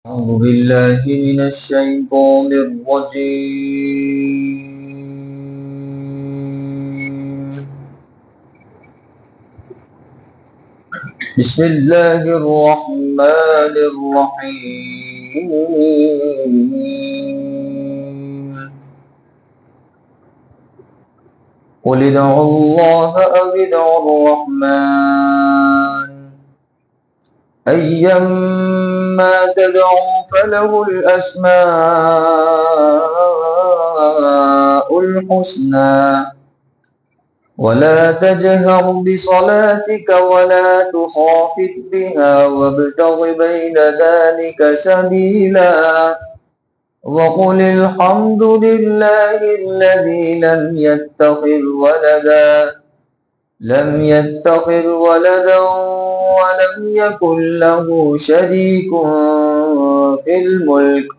أعوذ بالله من الشيطان الرجيم. بسم الله الرحمن الرحيم. قل ادعوا الله أو ادعوا الرحمن أيما تدعوا فله الأسماء الحسنى ولا تجهر بصلاتك ولا تخافت بها وابتغ بين ذلك سبيلا وقل الحمد لله الذي لم يتخذ ولدا ولم يكن له شريك في الملك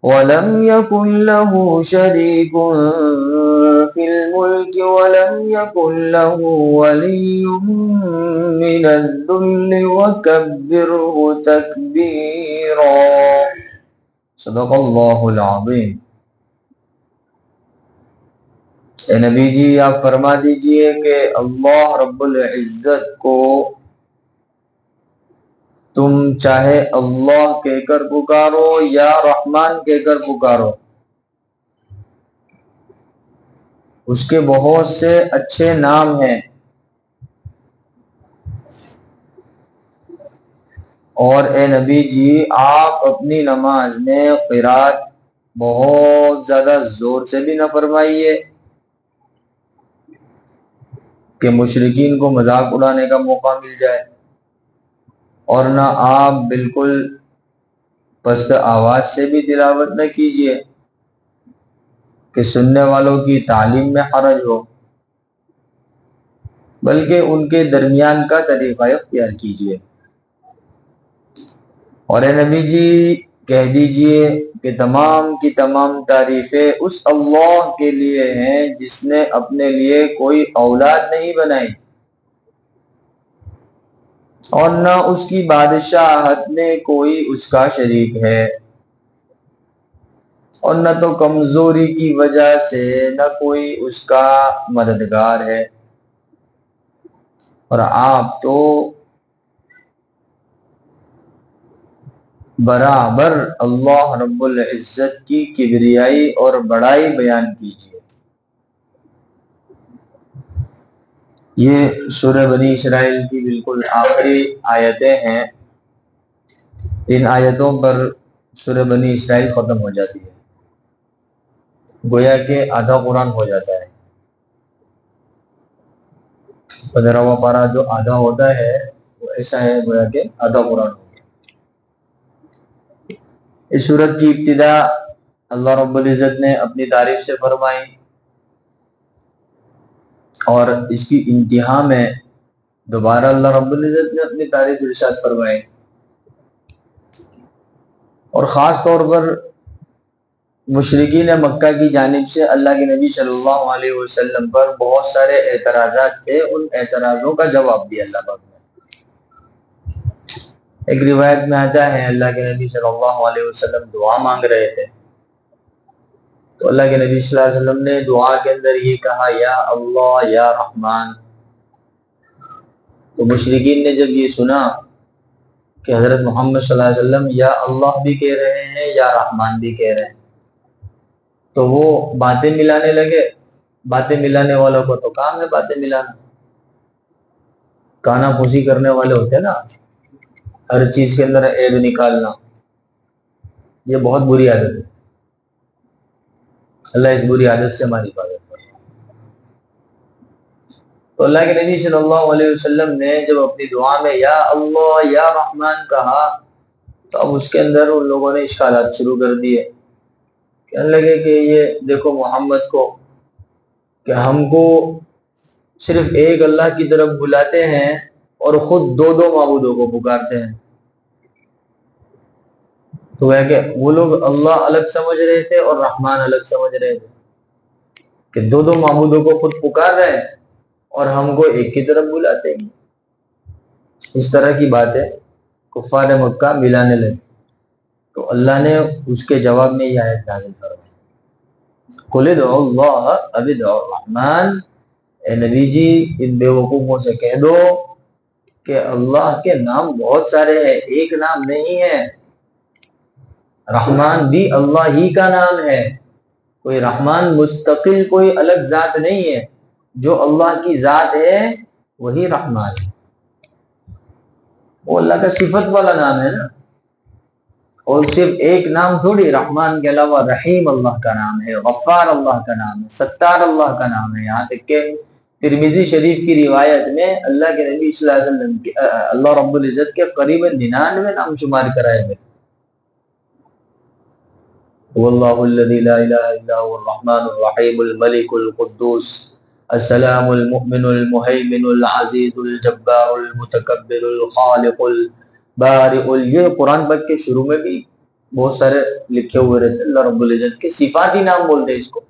ولم يكن له ولي من الذل وكبره تكبيرا. صدق اللہ العظیم. اے نبی جی آپ فرما دیجئے کہ اللہ رب العزت کو تم چاہے اللہ کہہ کر پکارو یا رحمان کہہ کر پکارو، اس کے بہت سے اچھے نام ہیں، اور اے نبی جی آپ اپنی نماز میں قرات بہت زیادہ زور سے بھی نہ فرمائیے کہ مشرکین کو مذاق اڑانے کا موقع مل جائے، اور نہ آپ بالکل پست آواز سے بھی تلاوت نہ کیجیے کہ سننے والوں کی تعلیم میں حرج ہو، بلکہ ان کے درمیان کا طریقہ اختیار کیجیے. اور اے نبی جی کہہ دیجئے کہ تمام کی تمام تعریفیں اس اللہ کے لیے ہیں جس نے اپنے لیے کوئی اولاد نہیں بنائی اور نہ اس کی بادشاہت میں کوئی اس کا شریک ہے، اور نہ تو کمزوری کی وجہ سے نہ کوئی اس کا مددگار ہے، اور آپ تو برابر اللہ رب العزت کی کبریائی اور بڑائی بیان کیجیے. یہ سورہ بنی اسرائیل کی بالکل آخری آیتیں ہیں. ان آیتوں پر سورہ بنی اسرائیل ختم ہو جاتی ہے، گویا کہ آدھا قرآن ہو جاتا ہے. 15واں پارہ جو آدھا ہوتا ہے وہ ایسا ہے گویا کہ آدھا قرآن ہو گیا. اس سورت کی ابتدا اللہ رب العزت نے اپنی تعریف سے فرمائی، اور اس کی انتہا میں دوبارہ اللہ رب العزت نے اپنی تعریف ارشاد فرمائی، اور خاص طور پر مشرکین مکہ کی جانب سے اللہ کے نبی صلی اللہ علیہ وسلم پر بہت سارے اعتراضات تھے. ان اعتراضوں کا جواب دیا اللہ پاک نے. ایک روایت میں آتا ہے اللہ کے نبی صلی اللہ علیہ وسلم دعا مانگ رہے تھے، تو اللہ کے نبی صلی اللہ علیہ وسلم نے دعا کے اندر یہ کہا یا اللہ یا رحمان. تو مشرکین نے جب یہ سنا کہ حضرت محمد صلی اللہ علیہ وسلم یا اللہ بھی کہہ رہے ہیں یا رحمان بھی کہہ رہے ہیں، تو وہ باتیں ملانے لگے. باتیں ملانے والوں کو تو کام ہے باتیں ملانا، کانا پھوسی کرنے والے ہوتے ہیں نا، ہر چیز کے اندر عیب نکالنا، یہ بہت بری عادت ہے. اللہ اس بری عادت سے ہماری حفاظت کرے. تو اللہ کے نبی صلی اللہ علیہ وسلم نے جب اپنی دعا میں یا اللہ یا رحمان کہا تو اب اس کے اندر ان لوگوں نے اشکالات شروع کر دیے. کہنے لگے کہ یہ دیکھو محمد کو کہ ہم کو صرف ایک اللہ کی طرف بلاتے ہیں اور خود دو معبودوں کو پکارتے ہیں. تو ہے کہ وہ لوگ اللہ الگ سمجھ رہے تھے اور رحمان الگ سمجھ رہے تھے کہ دو معبودوں کو خود پکار رہے ہیں اور ہم کو ایک کی طرف بلاتے ہیں. اس طرح کی باتیں کفار مکہ ملانے لگے. تو اللہ نے اس کے جواب میں یہ آیت نازل فرمائی، قل ادعوا اللہ او ادعوا الرحمن، اے نبی جی ان بیوقوفوں سے کہہ دو کہ اللہ کے نام بہت سارے ہیں، ایک نام نہیں ہے۔ رحمان بھی اللہ ہی کا نام ہے، کوئی رحمان مستقل کوئی الگ ذات نہیں ہے، جو اللہ کی ذات ہے وہی رحمان ہے، وہ اللہ کا صفت والا نام ہے نا۔ اور صرف ایک نام تھوڑی، رحمان کے علاوہ رحیم اللہ کا نام ہے، غفار اللہ کا نام ہے، ستار اللہ کا نام ہے، یہاں تک کہ ترمذی شریف کی روایت میں اللہ کے نبی صلی اللہ علیہ وسلم کے اللہ رب العزت کے قریب 99 نام شمار کرائے گئے۔ واللہ الذی لا الہ الا هو الرحمن الرحیم الملک القدوس السلام المؤمن المہیمن العزیز الجبار المتکبر الخالق البارئ۔ یہ قرآن پاک کے شروع میں بھی بہت سارے لکھے ہوئے رہتے، اللہ رب العزت کے صفاتی نام بولتے ہیں اس کو۔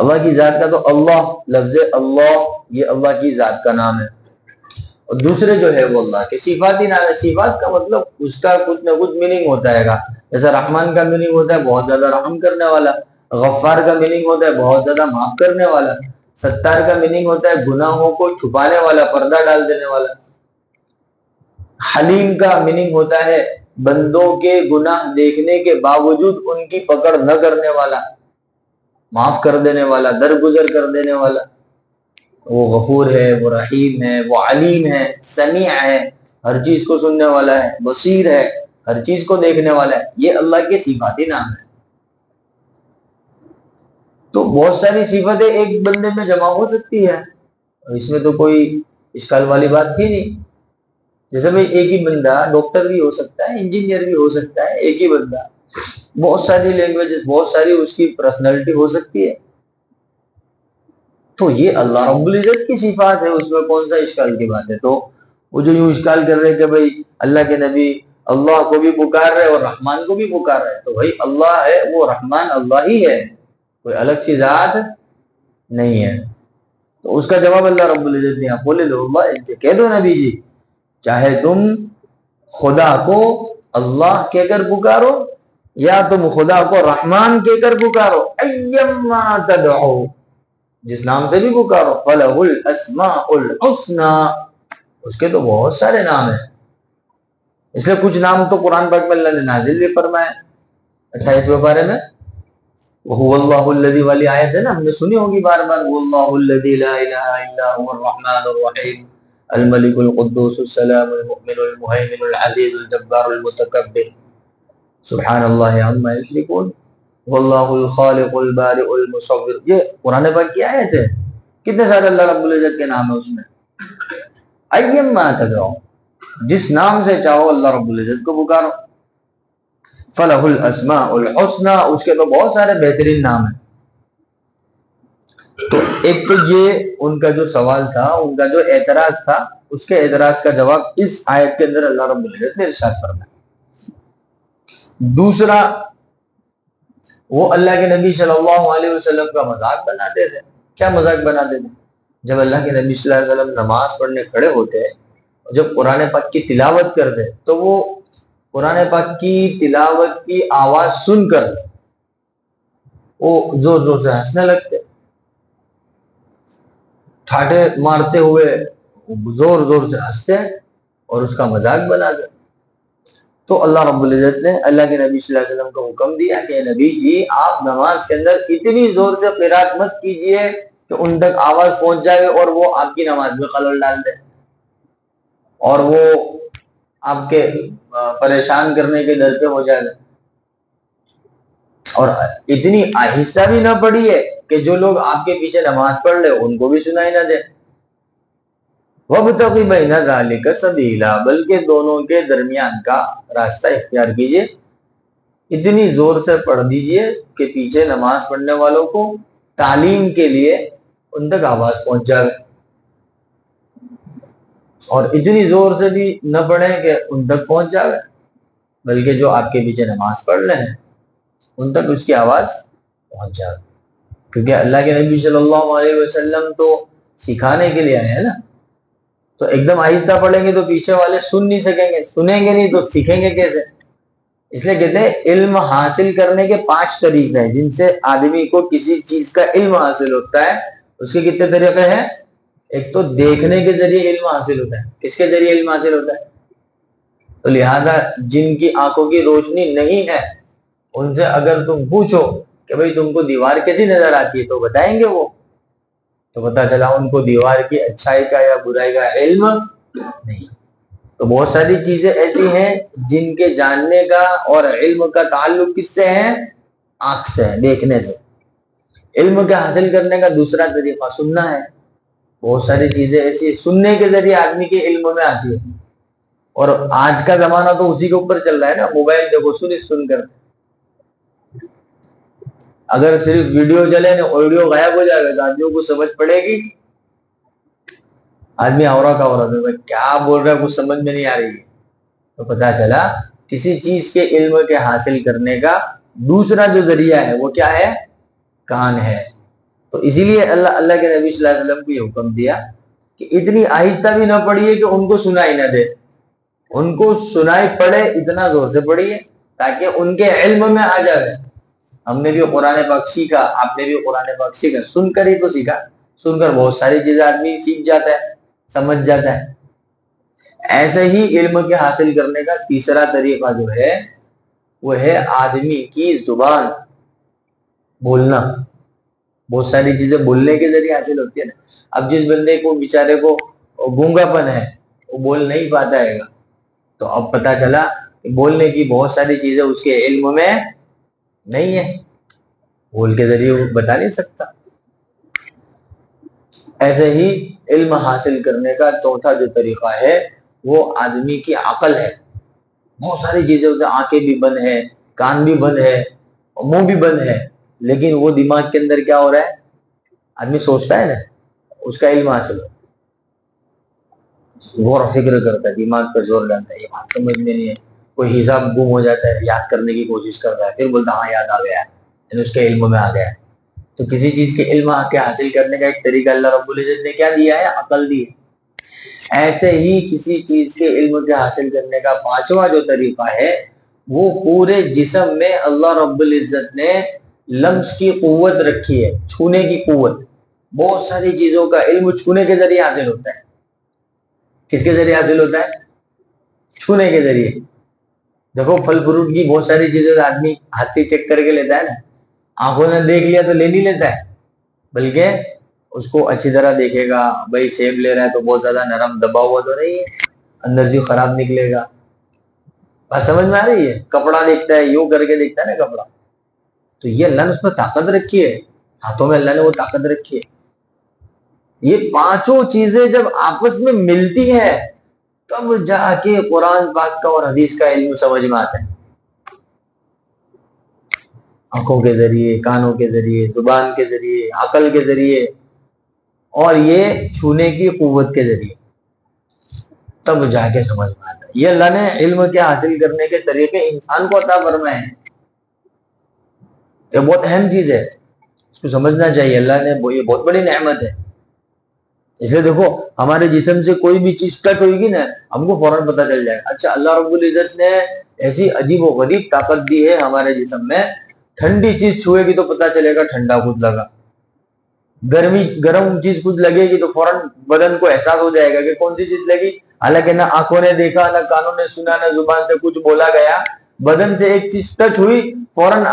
اللہ کی ذات کا تو اللہ، لفظ اللہ یہ اللہ کی ذات کا نام ہے، اور دوسرے جو ہے وہ اللہ کے صفاتی نام ہے۔ صفات کا مطلب اس کا کچھ نہ کچھ میننگ ہوتا ہے گا، جیسا رحمان کا میننگ ہوتا ہے بہت زیادہ رحم کرنے والا، غفار کا میننگ ہوتا ہے بہت زیادہ معاف کرنے والا، ستار کا میننگ ہوتا ہے گناہوں کو چھپانے والا، پردہ ڈال دینے والا، حلیم کا میننگ ہوتا ہے بندوں کے گناہ دیکھنے کے باوجود ان کی پکڑ نہ کرنے والا، معاف کر دینے والا، درگزر کر دینے والا۔ وہ غفور ہے، وہ رحیم ہے، وہ علیم ہے، سمیع ہے، ہر چیز کو سننے والا ہے، بصیر ہے، ہر چیز کو دیکھنے والا ہے، یہ اللہ کے صفاتی نام ہے۔ تو بہت ساری صفتیں ایک بندے میں جمع ہو سکتی ہے، اس میں تو کوئی اشکال والی بات تھی نہیں۔ جیسے بھائی ایک ہی بندہ ڈاکٹر بھی ہو سکتا ہے، انجینئر بھی ہو سکتا ہے، ایک ہی بندہ بہت ساری لینگویجز، بہت ساری اس کی پرسنالٹی ہو سکتی ہے، تو یہ اللہ رب العزت کی صفات ہے، اس میں کون سا اشکال کی بات ہے؟ تو وہ جو یوں اشکال کر رہے کہ بھائی اللہ کے نبی اللہ کو بھی پکار رہے اور رحمان کو بھی پکار رہے، تو بھائی اللہ ہے وہ رحمان اللہ ہی ہے، کوئی الگ سی ذات نہیں ہے۔ تو اس کا جواب اللہ رب العزت نے قل ادعوا اللہ، ان سے کہہ دو نبی جی چاہے تم خدا کو اللہ کہہ کر پکارو یا تم خدا کو رحمان کہہ کر پکارو، ایما تدعو، جس نام سے بھی پکارو، فلہ الاسماء الحسنی، اس کے تو بہت سارے نام ہیں، اس لیے کچھ نام تو قرآن پاک میں اللہ نے نازل بھی فرمائے۔ 28ویں پارے میں وَهُوَ اللَّهُ الَّذِي والی آیت ہے نا، ہم نے سنی ہوگی بار بار، وَاللَّهُ الَّذِي لَا إِلَهَ إِلَّا هُوَ الرَّحْمَنُ الرَّحِيمُ الملك القدوس السلام المؤمن المهيمن العزيز الجبار المتكبر سبحان اللہ عما یشرکون واللہ الخالق البارئ المصور۔ یہ قرآن پاک کی آیت ہے، کتنے سارے اللہ رب العزت کے نام ہے اس میں۔ ایما تدعو، جس نام سے چاہو اللہ رب العزت کو پکارو، فلہ الاسماء الحسنی، اس کے تو بہت سارے بہترین نام ہیں۔ تو ایک تو یہ ان کا جو سوال تھا، ان کا جو اعتراض تھا، اس کے اعتراض کا جواب اس آیت کے اندر اللہ رب العزت نے ارشاد فرمایا۔ دوسرا، وہ اللہ کے نبی صلی اللہ علیہ وسلم کا مذاق بناتے تھے۔ کیا مذاق بناتے تھے؟ جب اللہ کے نبی صلی اللہ علیہ وسلم نماز پڑھنے کھڑے ہوتے، جب قرآن پاک کی تلاوت کرتے، تو وہ قرآن پاک کی تلاوت کی آواز سن کر وہ زور زور سے ہنسنے لگتے، ٹھاٹے مارتے ہوئے زور زور سے ہنستے اور اس کا مذاق بناتے۔ تو اللہ رب العزت نے اللہ کے نبی صلی اللہ علیہ وسلم کو حکم دیا کہ نبی جی آپ نماز کے اندر اتنی زور سے قرات مت کیجئے کہ ان تک آواز پہنچ جائے اور وہ آپ کی نماز میں خلل ڈال دے، اور وہ آپ کے پریشان کرنے کے ڈر پہ ہو جائے، اور اتنی آہستہ بھی نہ پڑھیے کہ جو لوگ آپ کے پیچھے نماز پڑھ لے ان کو بھی سنائی نہ دے۔ وَابْتَغِ بَيْنَ ذَلِكَ سَبِيلًا، بلکہ دونوں کے درمیان کا راستہ اختیار کیجئے، اتنی زور سے پڑھ دیجئے کہ پیچھے نماز پڑھنے والوں کو تعلیم کے لیے ان تک آواز پہنچ جائے، اور اتنی زور سے بھی نہ پڑھیں کہ ان تک پہنچ جائے، بلکہ جو آپ کے پیچھے نماز پڑھ رہے ہیں ان تک اس کی آواز پہنچ جائے، کیونکہ اللہ کے نبی صلی اللہ علیہ وسلم تو سکھانے کے لیے آئے ہیں نا، تو ایک دم آہستہ پڑھیں گے تو پیچھے والے سن نہیں سکیں گے، سنیں گے نہیں تو سیکھیں گے کیسے؟ اس لیے کہتے ہیں علم حاصل کرنے کے 5 طریقے ہیں جن سے آدمی کو کسی چیز کا علم حاصل ہوتا ہے. اس کے کتنے طریقے ہیں؟ ایک تو دیکھنے کے ذریعے علم حاصل ہوتا ہے. کس کے ذریعے علم حاصل ہوتا ہے؟ تو لہذا جن کی آنکھوں کی روشنی نہیں ہے ان سے اگر تم پوچھو کہ بھئی تم کو دیوار کیسی نظر آتی ہے تو بتائیں گے وہ. تو پتا چلا ان کو دیوار کی اچھائی کا یا برائی کا علم نہیں. تو بہت ساری چیزیں ایسی ہیں جن کے جاننے کا اور علم کا تعلق کس سے ہے؟ آنکھ سے ہے، دیکھنے سے. علم کے حاصل کرنے کا دوسرا طریقہ سننا ہے. بہت ساری چیزیں ایسی سننے کے ذریعے آدمی کے علم میں آتی ہے. اور آج کا زمانہ تو اسی کے اوپر چل رہا ہے نا. موبائل دیکھو سن کر، اگر صرف ویڈیو چلے نا آڈیو غائب ہو جائے گا تو آدمیوں کو سمجھ پڑے گی. آدمی اورا کا اورا کیا بول رہا ہے کچھ سمجھ میں نہیں آ رہی ہے. تو پتا چلا کسی چیز کے علم کے حاصل کرنے کا دوسرا جو ذریعہ ہے وہ کیا ہے؟ کان ہے. تو اسی لیے اللہ کے نبی صلی اللہ علیہ وسلم کو یہ حکم دیا کہ اتنی آہستہ بھی نہ پڑھیے کہ ان کو سنائی نہ دے. ان کو سنائی پڑے اتنا زور سے پڑھیے تاکہ ان کے علم میں آ جائے. ہم نے بھی قرآن پاک سیکھا، آپ نے بھی قرآن پاک سیکھا، سن کر ہی تو سیکھا. سن کر بہت ساری چیزیں آدمی سیکھ جاتا ہے، سمجھ جاتا ہے. ایسے ہی علم کے حاصل کرنے کا تیسرا طریقہ جو ہے وہ ہے آدمی کی زبان، بولنا. بہت ساری چیزیں بولنے کے ذریعے حاصل ہوتی ہے نا. اب جس بندے کو بیچارے کو گونگا پن ہے، وہ بول نہیں پاتا ہے گا، تو اب پتا چلا کہ بولنے کی بہت ساری چیزیں اس کے علم میں نہیں ہے، بول کے ذریعے وہ بتا نہیں سکتا. ایسے ہی علم حاصل کرنے کا چوتھا جو طریقہ ہے وہ آدمی کی عقل ہے. بہت ساری چیزیں ہوتی ہیں، آنکھیں بھی بند ہے، کان بھی بند ہے، منہ بھی بند ہے، لیکن وہ دماغ کے اندر کیا ہو رہا ہے؟ آدمی سوچتا ہے نا، اس کا علم حاصل ہے، غور و فکر کرتا ہے، دماغ پر زور ڈالتا ہے، یہ بات سمجھ میں نہیں ہے. کوئی حساب گم ہو جاتا ہے، یاد کرنے کی کوشش کرتا ہے، پھر بولتا ہاں یاد آ گیا، یعنی اس کے علم میں آ گیا. تو کسی چیز کے علم کے حاصل کرنے کا ایک طریقہ اللہ رب العزت نے کیا دیا ہے؟ عقل دی ہے. ایسے ہی کسی چیز کے علم کے حاصل کرنے کا پانچواں جو طریقہ ہے وہ پورے جسم میں اللہ رب العزت نے لمس کی قوت رکھی ہے، چھونے کی قوت. بہت ساری چیزوں کا علم چھونے کے ذریعے حاصل ہوتا ہے. کس کے ذریعے حاصل ہوتا ہے؟ چھونے کے ذریعے. دیکھو پھل فروٹ کی بہت ساری چیزیں آدمی ہاتھ سے چیک کر کے لیتا ہے نا. آنکھوں نے دیکھ لیا تو لے نہیں لیتا ہے، بلکہ اس کو اچھی طرح دیکھے گا. بھائی سیب لے رہا ہے تو بہت زیادہ نرم دبا ہوا تو نہیں ہے، اندر سے خراب نکلے گا. بات سمجھ میں آ رہی ہے؟ کپڑا دیکھتا ہے، یوں کر کے دیکھتا ہے نا کپڑا. تو یہ اللہ نے اس میں طاقت رکھی ہے، ہاتھوں میں اللہ نے وہ طاقت رکھی ہے. یہ پانچوں چیزیں جب آپس میں ملتی ہیں تب جا کے قرآن پاک کا اور حدیث کا علم سمجھ میں آتا ہے. آنکھوں کے ذریعے، کانوں کے ذریعے، زبان کے ذریعے، عقل کے ذریعے اور یہ چھونے کی قوت کے ذریعے تب جا کے سمجھ میں آتا ہے. یہ اللہ نے علم کے حاصل کرنے کے طریقے انسان کو عطا فرمائے ہیں. یہ بہت اہم چیز ہے، اس کو سمجھنا چاہیے. اللہ نے یہ بہت بڑی نعمت ہے. اس لیے دیکھو ہمارے جسم سے کوئی بھی چیز ٹچ ہوئے گی نا ہم کو فوراً پتہ چل جائے گا. اچھا اللہ رب العزت نے ایسی عجیب و غریب طاقت دی ہے ہمارے جسم میں، ٹھنڈی چیز چھوئے گی تو پتہ چلے گا ٹھنڈا کچھ لگا، گرم چیز کچھ لگے گی تو فوراً بدن کو احساس ہو جائے گا کہ کون سی چیز لگی. حالانکہ نہ آنکھوں نے دیکھا، نہ کانوں نے سنا، نہ زبان سے کچھ بولا گیا، بدن سے ایک چیز ٹچ ہوئی، فوراً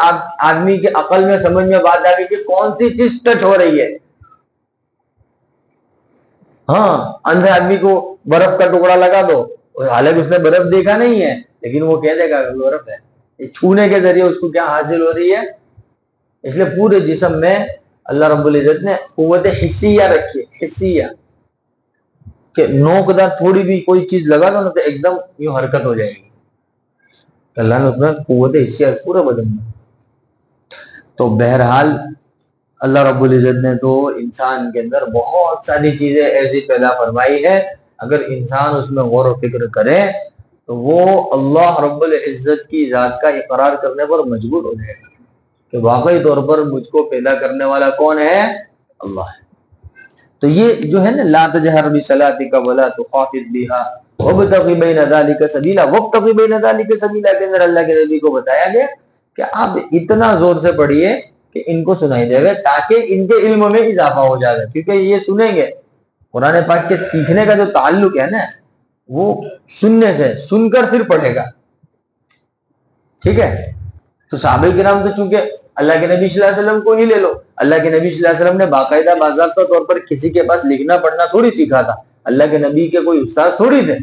آدمی کے عقل میں سمجھ میں بات آ گئی کہ کون سی چیز ٹچ ہو رہی ہے. ہاں اندھے آدمی کو برف کا ٹکڑا لگا دو، حالانکہ اس نے برف دیکھا نہیں ہے لیکن وہ کہہ دے گا کہ برف ہے. یہ چھونے کے ذریعے اس کو کیا حاصل ہو رہی ہے. اس لیے پورے جسم میں اللہ رب العزت نے قوت حسیہ رکھی ہے، حسیہ، کہ نوک دار تھوڑی بھی کوئی چیز لگا دو نا تو ایک دم یوں حرکت ہو جائے گی. اللہ نے اتنا قوت حسیہ پورا بدن میں. تو بہرحال اللہ رب العزت نے تو انسان کے اندر بہت ساری چیزیں ایسی پیدا فرمائی ہے، اگر انسان اس میں غور و فکر کرے تو وہ اللہ رب العزت کی ذات کا اقرار کرنے پر مجبور ہو جائے گا کہ واقعی طور پر مجھ کو پیدا کرنے والا کون ہے؟ اللہ ہے. تو یہ جو ہے نا لا تجہر بصلاتک ولا تخافت بها وابتغ بین ذلک سبیلا، وابتغ بین ذلک سبیلا کے اندر اللہ کے نبی کو بتایا گیا کہ آپ اتنا زور سے پڑھیے کہ ان کو سنائی دے گا، تاکہ ان کے علم میں اضافہ ہو جائے گا، کیونکہ یہ سنیں گے۔ قرآن پاک کے سیکھنے کا جو تعلق ہے نا وہ سننے سے، سن کر پھر پڑھے گا، ٹھیک ہے۔ تو صحابہ کرام تو چونکہ اللہ کے نبی صلی اللہ علیہ وسلم کو ہی لے لو، اللہ کے نبی صلی اللہ علیہ وسلم نے باقاعدہ باضابطہ طور پر کسی کے پاس لکھنا پڑھنا تھوڑی سیکھا تھا، اللہ کے نبی کے کوئی استاد تھوڑی تھے۔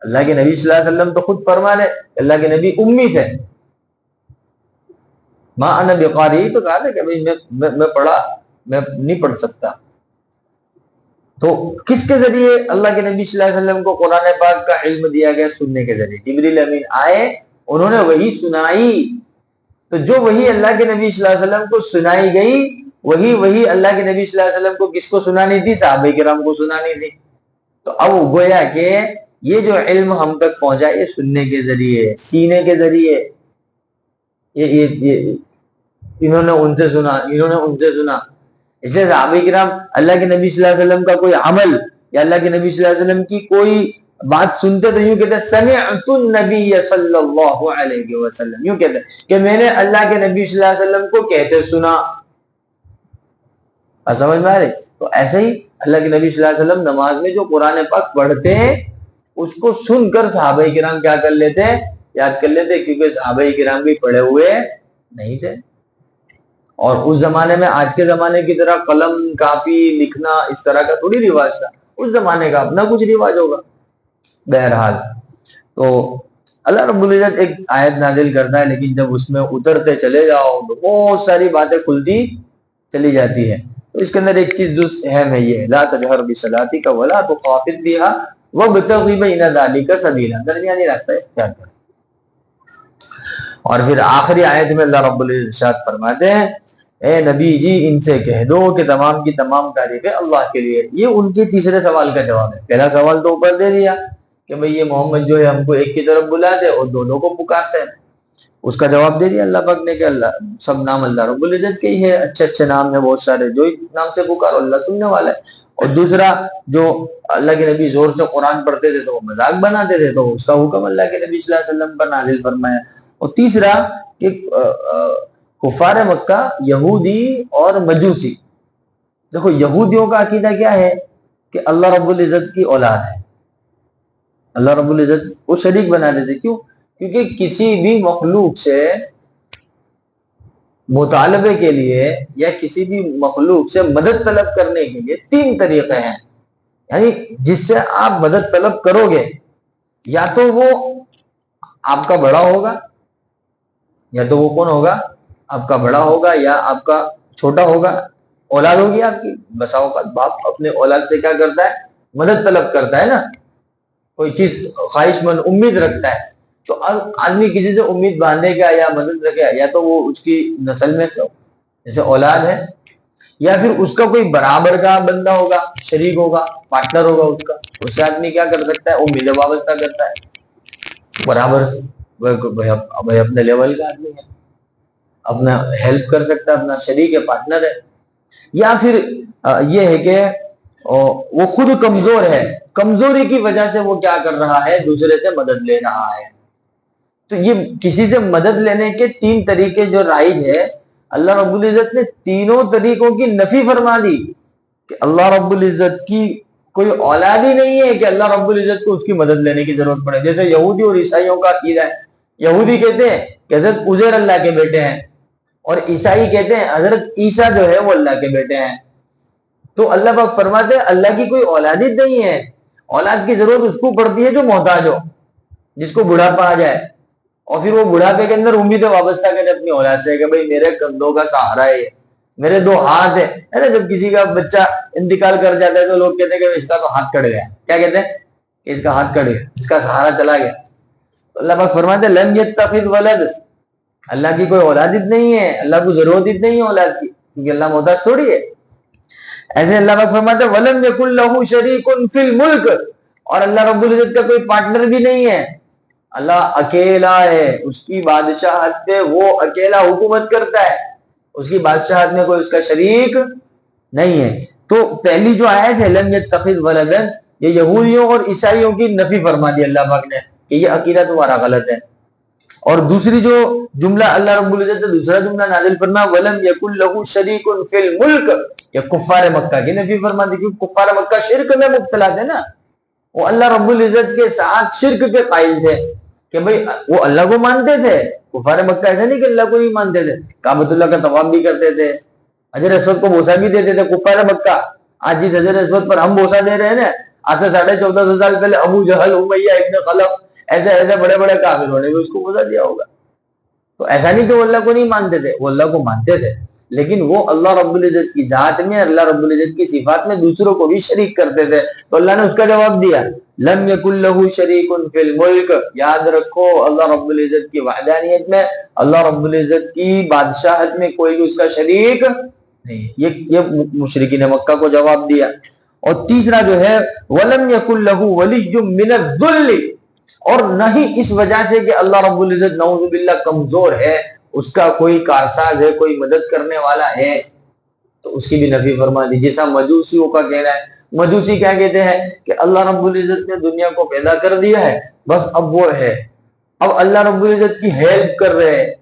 اللہ کے نبی صلی اللہ علیہ وسلم تو خود فرما رہے اللہ کے نبی امی تھے، ماں انا بقاری، تو کہا تھا کہ میں پڑھا، میں نہیں پڑھ سکتا۔ تو کس کے ذریعے اللہ کے نبی صلی اللہ علیہ وسلم کو قرآن پاک کا علم دیا گیا؟ سننے کے ذریعے۔ جبریل امین آئے، انہوں نے وہی سنائی، تو جو وہی اللہ کے نبی صلی اللہ علیہ وسلم کو سنائی گئی، وہی اللہ کے نبی صلی اللہ علیہ وسلم کو کس کو سنانی تھی؟ صحابہ کرام کو سنانی تھی۔ تو اب گویا کہ یہ جو علم ہم تک پہنچا یہ سننے کے ذریعے، سینے کے ذریعے، یہ انہوں نے ان سے سنا، انہوں نے ان سے سنا۔ اس لیے صحابہ کرام اللہ کے نبی صلی اللہ علیہ وسلم کا کوئی عمل یا اللہ کے نبی صلی اللہ علیہ وسلم کی کوئی بات سنتے تو یوں کہتے سمعت النبی صلی اللہ علیہ وسلم، یوں کہتے کہ میں نے اللہ کے نبی صلی اللہ علیہ وسلم کو کہتے سنا۔ سمجھ میں آ رہی؟ تو ایسے ہی اللہ کے نبی صلی اللہ علیہ وسلم نماز میں جو قرآن پاک پڑھتے ہیں اس کو سن کر صحابہ کرام کیا کر لیتے؟ یاد کر لیتے، کیونکہ صحابہ کرام بھی پڑھے ہوئے نہیں تھے، اور اس زمانے میں آج کے زمانے کی طرح قلم کاپی لکھنا اس طرح کا تھوڑی رواج تھا، اس زمانے کا اپنا کچھ رواج ہوگا۔ بہرحال تو اللہ رب العزت ایک آیت نازل کرتا ہے، لیکن جب اس میں اترتے چلے جاؤ تو بہت ساری باتیں کھلتی چلی جاتی ہے۔ تو اس کے اندر ایک چیز جو اہم ہے یہ لا تجہر بصلاتک ولا تخافت بها وابتغ بین ذلک سبیلا، درمیانی راستہ اختیار کرو۔ اور پھر آخری آیت میں اللہ رب العزت ارشاد فرماتے ہیں اے نبی جی ان سے کہہ دو کہ تمام کی تمام تعریفیں اللہ کے لیے۔ یہ ان کے تیسرے سوال کا جواب ہے۔ پہلا سوال تو اوپر دے دیا کہ بھئی یہ محمد جو ہے ہم کو ایک کی طرف بلاتے اور دونوں کو پکارتے ہیں، اس کا جواب دے دیا اللہ پاک نے کہ اللہ سب نام اللہ رب العزت کے ہی ہے، اچھے اچھے نام ہیں بہت سارے، جو نام سے پکارو اللہ سننے والا ہے۔ اور دوسرا جو اللہ کے نبی زور سے قرآن پڑھتے تھے تو وہ مذاق بناتے تھے، تو اس کا حکم اللہ کے نبی صلی اللہ علیہ وسلم پر نازل فرمایا۔ اور تیسرا کہ کفار مکہ یہودی اور مجوسی، دیکھو یہودیوں کا عقیدہ کیا ہے کہ اللہ رب العزت کی اولاد ہے، اللہ رب العزت کو شریک بنا دیتے۔ کیوں؟ کیونکہ کسی بھی مخلوق سے مطالبے کے لیے یا کسی بھی مخلوق سے مدد طلب کرنے کے لیے تین طریقے ہیں، یعنی جس سے آپ مدد طلب کرو گے یا تو وہ آپ کا بڑا ہوگا، یا تو وہ کون ہوگا؟ آپ کا بڑا ہوگا، یا آپ کا چھوٹا ہوگا، اولاد ہوگی آپ کی۔ بسا اوقات باپ اپنے اولاد سے کیا کرتا ہے؟ مدد طلب کرتا ہے نا، کوئی چیز خواہش مند امید رکھتا ہے۔ تو آدمی کسی سے امید باندھے گا یا مدد رکھے گا، یا تو وہ اس کی نسل میں جیسے اولاد ہے، یا پھر اس کا کوئی برابر کا بندہ ہوگا، شریک ہوگا، پارٹنر ہوگا اس کا، اس سے آدمی کیا کر سکتا ہے؟ امید وابستہ کرتا ہے برابر، بھائی اپنے لیول کا آدمی ہے، اپنا ہیلپ کر سکتا ہے، اپنا شریک ہے، پارٹنر ہے۔ یا پھر یہ ہے کہ وہ خود کمزور ہے، کمزوری کی وجہ سے وہ کیا کر رہا ہے؟ دوسرے سے مدد لے رہا ہے۔ تو یہ کسی سے مدد لینے کے تین طریقے جو رائج ہے، اللہ رب العزت نے تینوں طریقوں کی نفی فرما دی کہ اللہ رب العزت کی کوئی اولاد ہی نہیں ہے کہ اللہ رب العزت کو اس کی مدد لینے کی ضرورت پڑے۔ جیسے یہودی اور عیسائیوں کا عقیدہ ہے، یہودی کہتے ہیں کہ حضرت عزیر اللہ کے بیٹے ہیں، اور عیسائی کہتے ہیں حضرت عیسیٰ جو ہے وہ اللہ کے بیٹے ہیں۔ تو اللہ پاک فرماتے ہیں اللہ کی کوئی اولاد ہی نہیں ہے، اولاد کی ضرورت اس کو پڑتی ہے جو محتاج ہو، جس کو بڑھاپا آ جائے، اور پھر وہ بڑھاپے کے اندر امیدیں وابستہ کرے اپنی اولاد سے کہ بھئی میرے کندھوں کا سہارا ہے، میرے دو ہاتھ ہیں، ہے نا؟ جب کسی کا بچہ انتقال کر جاتا ہے تو لوگ کہتے ہیں کہ اس کا تو ہاتھ کٹ گیا، کیا کہتے ہیں؟ کہ اس کا ہاتھ کٹ گیا، اس کا سہارا چلا گیا۔ تو اللہ پاک فرماتے ہیں لم یتخذ ولد، اللہ کی کوئی اولاد نہیں ہے، اللہ کو ضرورت ہی نہیں ہے اولاد کی، کیونکہ اللہ محتاج تھوڑی ہے۔ ایسے اللہ پاک فرماتے ہیں ولم یکن لہ شریک فی الملک، اور اللہ رب العزت کا کوئی پارٹنر بھی نہیں ہے، اللہ اکیلا ہے، اس کی بادشاہت پہ وہ اکیلا حکومت کرتا ہے، اس کی بادشاہت میں کوئی اس کا شریک نہیں ہے۔ تو پہلی جو آیت ہے لم یتخذ ولدا، یہ یہودیوں اور عیسائیوں کی نفی فرما دی اللہ پاک نے کہ یہ عقیدہ تمہارا غلط ہے. اور دوسری جو جملہ اللہ رب العزت نے دوسرا جملہ نازل فرمایا وَلَمْ يَكُنْ لَهُ شَرِيكٌ فِي الْمُلْكِ، یہ کفار مکہ کی نفی فرما دی، کیونکہ کفار مکہ شرک میں مبتلا تھے نا. وہ اللہ رب العزت کے ساتھ شرک کے قائل تھے کہ بھئی وہ اللہ کو مانتے تھے. کفار مکہ ایسا نہیں کہ اللہ کو نہیں مانتے تھے، کعبۃ اللہ کا طواف بھی کرتے تھے، حجر اسود کو بوسہ بھی دیتے تھے. کفار مکہ آج جس حجر اسود پر ہم بوسہ دے رہے ہیں نا، آج سے 1450 سال پہلے ابو جہل، امیہ ابن خلف، ایسے ایسے بڑے بڑے کافروں نے بھی اس کو بوسہ دیا ہوگا. تو ایسا نہیں کہ وہ اللہ کو نہیں مانتے تھے، وہ اللہ کو مانتے تھے، لیکن وہ اللہ رب العزت کی ذات میں، اللہ رب العزت کی صفات میں دوسروں کو بھی شریک کرتے تھے. تو اللہ نے اس کا جواب دیا لم یکن لہ شریک فی الملک. یاد رکھو اللہ رب العزت کی وحدانیت میں، اللہ رب العزت کی بادشاہت میں کوئی بھی اس کا شریک نہیں. یہ مشرکین مکہ کو جواب دیا. اور تیسرا جو ہے ولم یکن لہ ولی من الذل، اور نہ ہی اس وجہ سے کہ اللہ رب العزت نعوذ باللہ کمزور ہے، اس کا کوئی کارساز ہے، کوئی مدد کرنے والا ہے، تو اس کی بھی نفی فرما دی. جیسا مجوسیوں کا کہنا ہے. مجوسی کیا کہتے ہیں کہ اللہ رب العزت نے دنیا کو پیدا کر دیا ہے، بس اب وہ ہے، اب اللہ رب العزت کی ہیلپ کر رہے ہیں،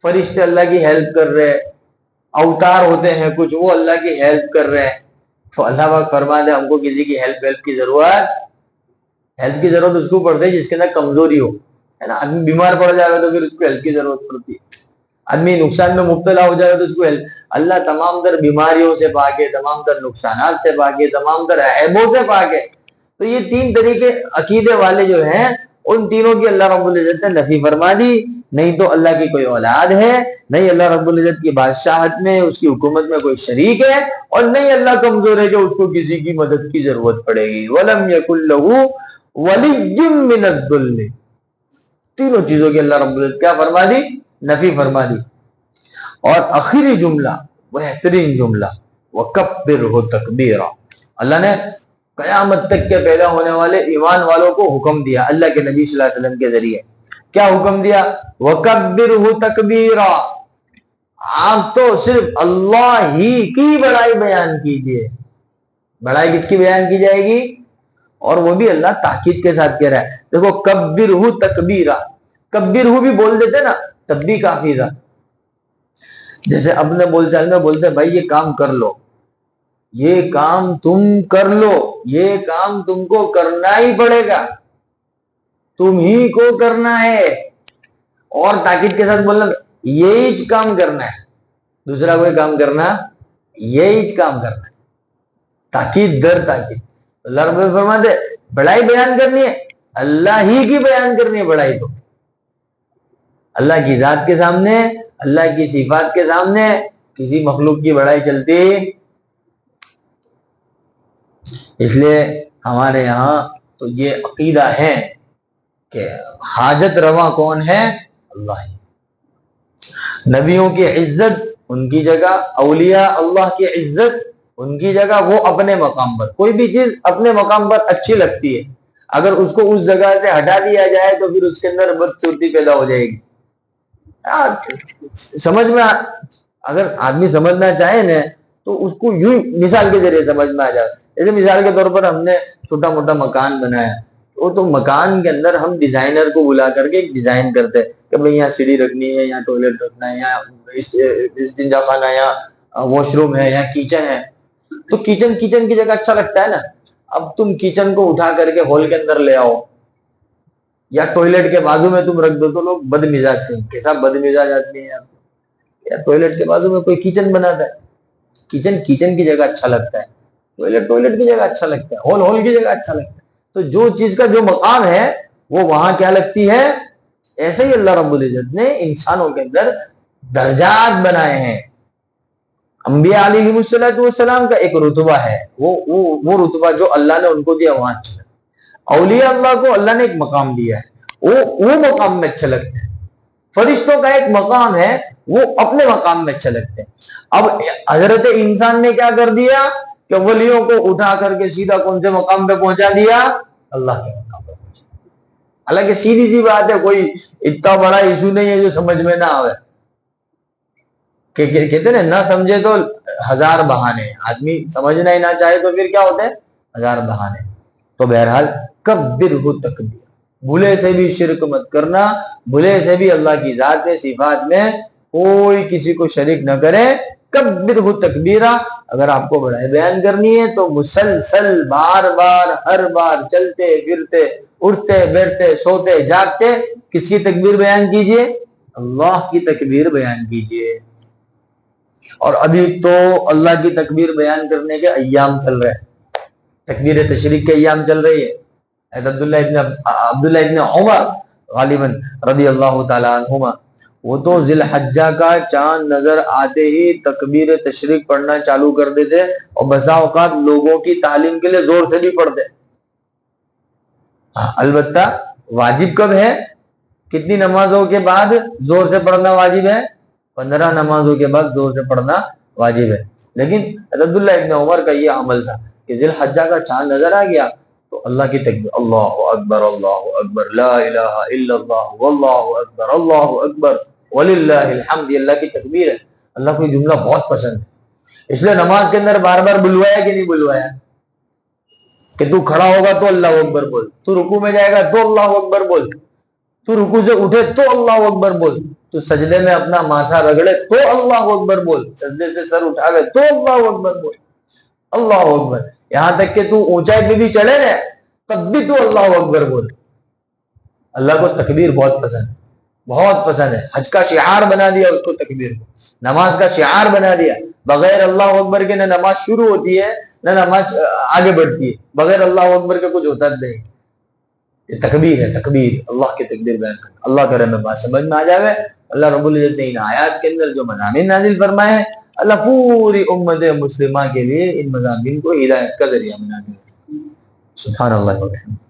فرشتے اللہ کی ہیلپ کر رہے ہیں، اوتار ہوتے ہیں کچھ وہ اللہ کی ہیلپ کر رہے ہیں. تو اللہ پاک فرما دے ہم کو کسی کی ہیلپ کی ضرورت اس کو پڑتی ہے جس کے اندر کمزوری ہو، ہے نا. آدمی بیمار پڑ جائے گا تو پھر اس کو ہیلپ کی ضرورت پڑتی ہے. آدمی نقصان میں مبتلا ہو جائے گا تو اس کو ہیلپ. اللہ تمام تر بیماریوں سے پاک ہے، تمام تر نقصانات سے پاک ہے، تمام تر عیبوں سے پاک ہے. تو یہ تین طریقے عقیدے والے جو ہیں ان تینوں کی اللہ رب العزت نے نفی فرما دی. نہیں تو اللہ کی کوئی اولاد ہے، نہیں اللہ رب العزت کی بادشاہت میں، اس کی حکومت میں کوئی شریک ہے، اور نہیں اللہ کمزور ہے جو اس کو کسی کی مدد کی ضرورت پڑے گی. وَلَمْ يَكُنْ لَهُ وَلِيٌّ مِّنَ الذُّلِّ. تینوں چیزوں کی اللہ رب العزت کیا فرما دی؟ نفی فرما دی. اور آخری جملہ، بہترین جملہ، وَكَبِّرْهُ تَكْبِيرًا. اللہ نے قیامت تک کے پیدا ہونے والے ایمان والوں کو حکم دیا اللہ کے نبی صلی اللہ علیہ وسلم کے ذریعے. کیا حکم دیا؟ وَكَبِّرْهُ تَكْبِيرًا. آپ تو صرف اللہ ہی کی بڑائی بیان کیجئے. بڑائی کس کی بیان کی جائے گی؟ اور وہ بھی اللہ تاکید کے ساتھ کہہ رہا ہے. دیکھو کبرہ تکبیرا، کبرہ بھی بول دیتے نا تب بھی کافی تھا. جیسے اپنے بول چال میں بولتے بھائی یہ کام کر لو، یہ کام تم کر لو، یہ کام تم کو کرنا ہی پڑے گا، تم ہی کو کرنا ہے. اور تاکید کے ساتھ بولنا یہی کام کرنا ہے، دوسرا کوئی کام کرنا، یہی کام کرنا ہے. تاکید در تاکید. اللہ رب العزت فرماتے بڑائی بیان کرنی ہے، اللہ ہی کی بیان کرنی ہے. بڑائی تو اللہ کی ذات کے سامنے، اللہ کی صفات کے سامنے کسی مخلوق کی بڑائی چلتی. اس لیے ہمارے یہاں تو یہ عقیدہ ہے کہ حاجت رواں کون ہے؟ اللہ ہی. نبیوں کی عزت ان کی جگہ، اولیاء اللہ کی عزت ان کی جگہ، وہ اپنے مقام پر. کوئی بھی چیز اپنے مقام پر اچھی لگتی ہے، اگر اس کو اس جگہ سے ہٹا دیا جائے تو پھر اس کے اندر بدصورتی پیدا ہو جائے گی. سمجھ میں اگر آدمی سمجھنا چاہے نا تو اس کو یوں مثال کے ذریعے سمجھ میں آ جائے. جیسے مثال کے طور پر ہم نے چھوٹا موٹا مکان بنایا، تو مکان کے اندر ہم ڈیزائنر کو بلا کر کے ڈیزائن کرتے کہ بھئی یہاں سیڑھی رکھنی ہے، یہاں ٹوائلٹ رکھنا ہے، یہاں استنجا خانہ، یہاں واش روم ہے، یہاں کچن ہے. تو کچن کی جگہ اچھا لگتا ہے نا. اب تم کچن کو اٹھا کر کے ہال کے اندر لے آؤ یا ٹوائلٹ کے بازو میں تم رکھ دو تو لوگ بد مزاج ہیں. کیسا بد مزاج آدمی ہے یا ٹوائلٹ کے بازو میں کوئی کچن بناتا ہے. کچن کی جگہ اچھا لگتا ہے، ٹوائلٹ کی جگہ اچھا لگتا ہے، ہال کی جگہ اچھا لگتا ہے. تو جو چیز کا جو مقام ہے وہ وہاں کیا لگتی ہے. ایسے ہی اللہ رب العزت نے انسانوں کے اندر درجات بنائے ہیں. انبیاء علیہ السلام کا ایک رتبہ ہے، وہ رتبہ جو اللہ نے ان کو دیا وہاں اچھا لگتا. اولیاء اللہ کو اللہ نے ایک مقام دیا ہے، وہ مقام میں اچھا لگتا ہے. فرشتوں کا ایک مقام ہے، وہ اپنے مقام میں اچھا لگتے ہیں. اب حضرت انسان نے کیا کر دیا کہ ولیوں کو اٹھا کر کے سیدھا کون سے مقام پہ پہنچا دیا؟ اللہ کے مقام پہ. حالانکہ سیدھی سی بات ہے، کوئی اتنا بڑا ایشو نہیں ہے جو سمجھ میں نہ آئے. کہ کہتے ہیں نہ سمجھے تو ہزار بہانے. آدمی سمجھنا ہی نہ چاہے تو پھر کیا ہوتے ہیں؟ ہزار بہانے. تو بہرحال کبرہ تکبیر، بھلے سے بھی شرک مت کرنا، بھلے سے بھی اللہ کی ذات میں صفات میں کوئی کسی کو شریک نہ کرے، کبرہ تکبیرہ۔ اگر آپ کو بڑائی بیان کرنی ہے تو مسلسل بار بار ہر بار چلتے پھرتے اٹھتے بیٹھتے سوتے جاگتے کس کی تکبیر بیان کیجئے؟ اللہ کی تکبیر بیان کیجئے۔ اور ابھی تو اللہ کی تکبیر بیان کرنے کے ایام چل رہے ہیں، تکبیر تشریق کے ایام چل رہی ہے۔ عبداللہ ابن عمر غالباً رضی اللہ تعالیٰ عنہما، وہ تو ذی الحجہ کا چاند نظر آتے ہی تکبیر تشریق پڑھنا چالو کر دیتے، اور بسا اوقات لوگوں کی تعلیم کے لیے زور سے بھی پڑھتے۔ البتہ واجب کب ہے؟ کتنی نمازوں کے بعد زور سے پڑھنا واجب ہے؟ 15 نمازوں کے بعد زور سے پڑھنا واجب ہے۔ لیکن عبداللہ ابن عمر کا یہ عمل تھا کہ ذی الحجہ کا چاند نظر آ گیا تو اللہ کی تکبیر، اللہ اکبر لا الہ الا اللہ واللہ اکبر وللہ الحمد، اللہ کی تکبیر ہے۔ اللہ کو یہ جملہ بہت پسند ہے، اس لیے نماز کے اندر بار بار بلوایا کہ نہیں بلوایا کہ تو کھڑا ہوگا تو اللہ اکبر بول، تو رکوع میں جائے گا تو اللہ اکبر بول، تو رکوع سے اٹھے تو اللہ اکبر بول، تو سجدے میں اپنا ماتھا رگڑے تو اللہ اکبر بول، سجدے سے سر اٹھاوے تو اللہ اکبر بول، اللہ اکبر، یہاں تک کہ تو اونچائی پہ بھی چڑھے رہے تب بھی تو اللہ اکبر بول۔ اللہ کو تکبیر بہت پسند ہے، بہت پسند ہے، حج کا شعار بنا دیا اس کو تکبیر کو، نماز کا شعار بنا دیا۔ بغیر اللہ اکبر کے نہ نماز شروع ہوتی ہے نہ نماز آگے بڑھتی ہے، بغیر اللہ اکبر کے کچھ ہوتا نہیں۔ یہ تکبیر ہے، تکبیر، اللہ کی تکبیر بیان کرنا۔ اللہ کرے میں بات سمجھ میں آ جاوے۔ اللہ رب العزت نے ان آیات کے اندر جو مضامین نازل فرمائے ہیں، اللہ پوری امت مسلمہ کے لیے ان مضامین کو ہدایت کا ذریعہ بنا دے۔ سبحان اللہ وبحمدہ۔